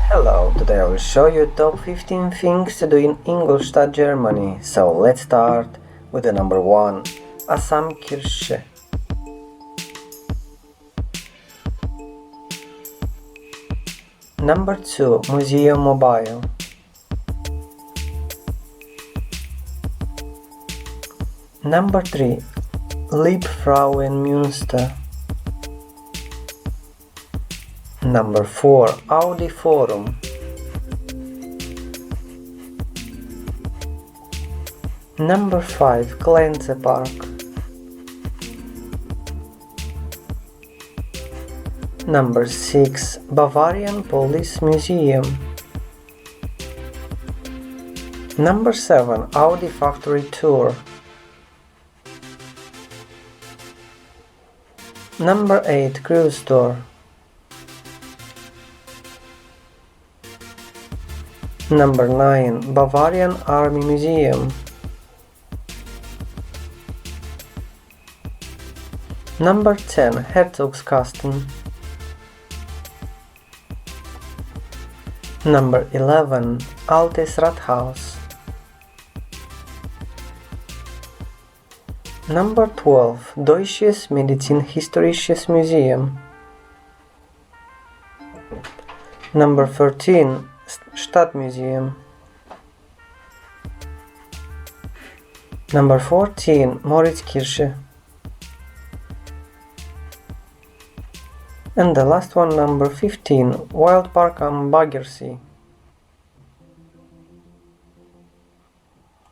Hello, today I will show you top 15 things to do in Ingolstadt, Germany. So let's start with the number 1, Asamkirche. Number 2, Museum Mobile. Number 3, Liebfrauenmünster. Number 4, Audi Forum. Number 5, Klenzepark. Number 6, Bavarian Police Museum. Number 7, Audi Factory Tour. Number 8, Kreuztor. Number 9, Bavarian Army Museum. Number 10, Herzogskasten. Number 11, Altes Rathaus. Number 12, Deutsches Medizinhistorisches Museum. Number 13, Stadtmuseum. Number 14, Manfredxy. And the last one, number 15, Wildpark am Baggersee.